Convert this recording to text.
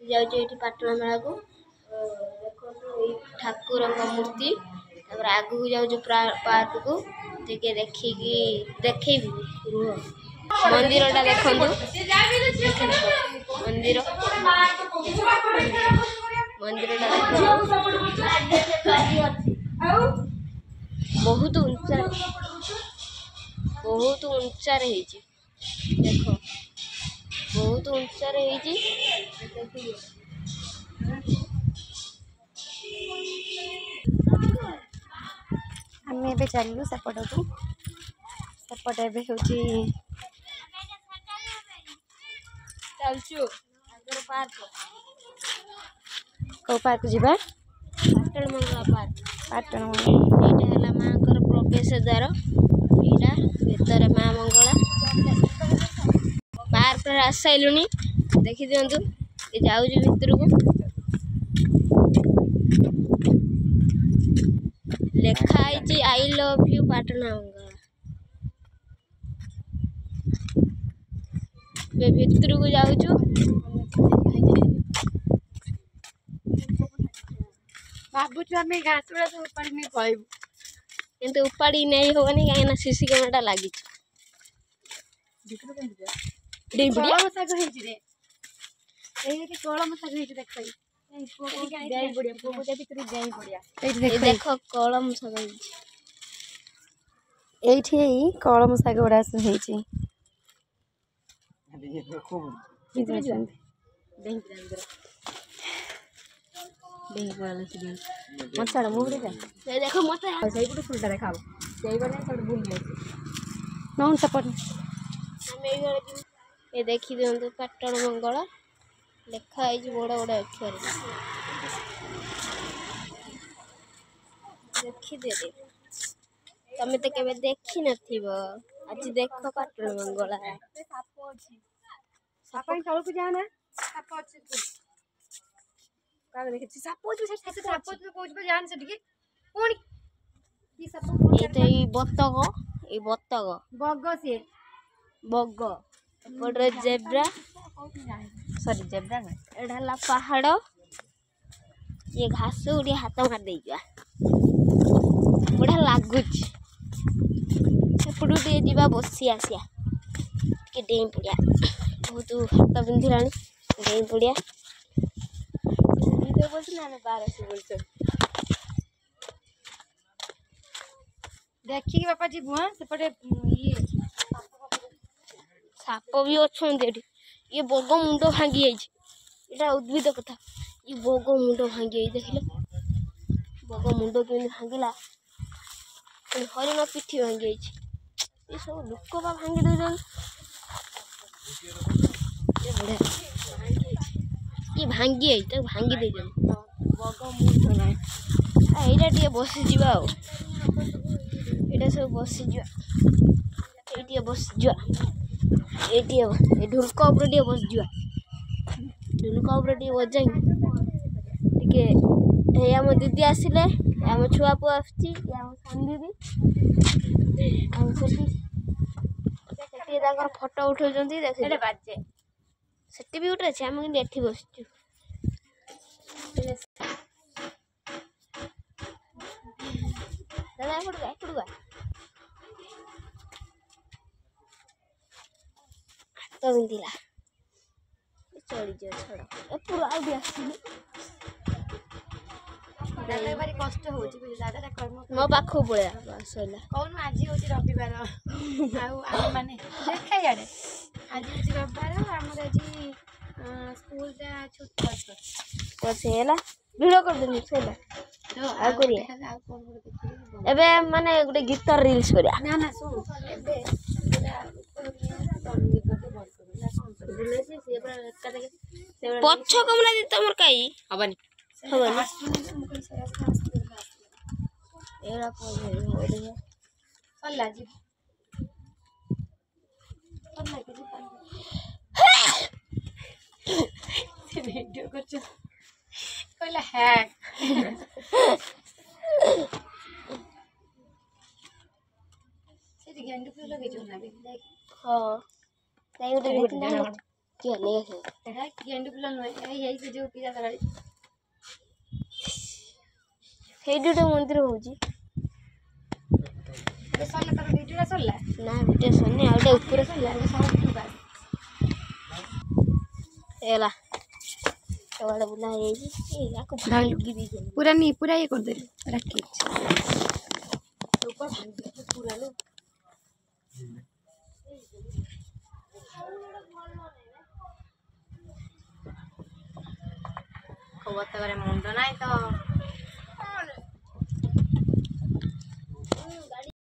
जाऊँ ये पाटण मेला को ठाकुर मूर्ति आगू जाऊँ पार्क को देखिकी देखेबी रुह मंदिर टा देखु मंदिर मंदिर बहुत उच्चा देख बहुत उच्चा आम ए चलू सेपट को सेपट ए चलचु पार्क कौ पार्क जीवा पाटण मंगला पार्क पाटण ये है माँ प्रवेश द्वार यहाँ भीतर माँ मंगला पार्क आस सारूनी देखी दिंतु ये जाऊँ भितर को लिखाई आई लव यू पाटण मंगला भितर को जाऊँ भावुँ आम घास गुड़ा सब उपाड़ी नहीं पलू किंतु उपाड़ी नहीं होनी कहीं सीसी कैमेरा लगी कलम शाग कलम शाग देख देख कलम शाग ये कलम शाग गुड़ा सब देख मत फुलटा देखा नौन सपट ये देखी दिंतु पाटण मंगल लिखाई बड़ बड़ अक्षर देखीदे तमें तो केवे देखी नथिबो आज देख पाटण मंगला साप तल को जाना साप बतक बग सी बग एपटे जेब्रा सॉरी जेब्रा एटा हला पहाड़ ये घास उड़े हाथ मार दे बढ़िया लगुच सेपटू टे बसी आसिया टे डेई पड़िया बहुत हाथ पिंधिला डेई पड़िया देखिए बापा जी बुआ सेपटे साप भी अच्छा ये बग मुंड भांगी जाइए उद्भिद कथा ये बग मुंड भांगी देखिले बग मुंड केमी भांगला हरिण पिठी भांगी ये सब लोक बा भांगी दौन ये भांगी भांगी दे बग मुंड ना यहाँ टे बसीज ये सब बसीज ये बसीज ये ढोलक उपर टे बसज ढोलक उपर टे बजाई टे आम दीदी आसिले आम छुआ पुआ आम सान दीदी फोटो उठा देखे से भी उठे आम कि बसचु दादा एपड़ू हाथ बिंधिला चढ़ी जा छड़ एपड़ू आगे आसली भारी कष्ट हो मो पाख पड़ा सैला कौन आज हूँ रविवार आने देखा इे आज हूँ रविवार आम आज स्कूल छुट्टी है भिड़ कर सैला एबे माने गोटे गीत रील्स करिया ना ना सुन पछ कमला दी तमर काई हबनी एरा को सल्ला जी वीडियो कर कहला है से गेंडू फूल लगे जो ना देख हां ताई उठे देखना କିଏ ନେଇ ଆସେ ଏଟା ଗେଣ୍ଡୁ ଫୁଲ ନୁହେଁ ଏଇ ସେ ଯୋଉ ପିଜା ତରକାରୀ ସେଇଠି ଗୋଟେ ମନ୍ଦିର ହଉଛି এটা সরলা তোর ভিডিওটা সরলা ନା ଭିଡ଼ିଓ ସରିନି ଆଉ ଗୋଟେ ଉପରେ সরলা এটা সব বাস ହେଲା ସବୁଆଡ଼େ ବୁଲା ହେଇଯାଇଛି ୟାକୁ ଭାଙ୍ଗି ଦେଇଛନ୍ତି पूरा नहीं पूरा ये कर दे रखी ऊपर भांगी पूरा लो खबर तो मुंड ना तो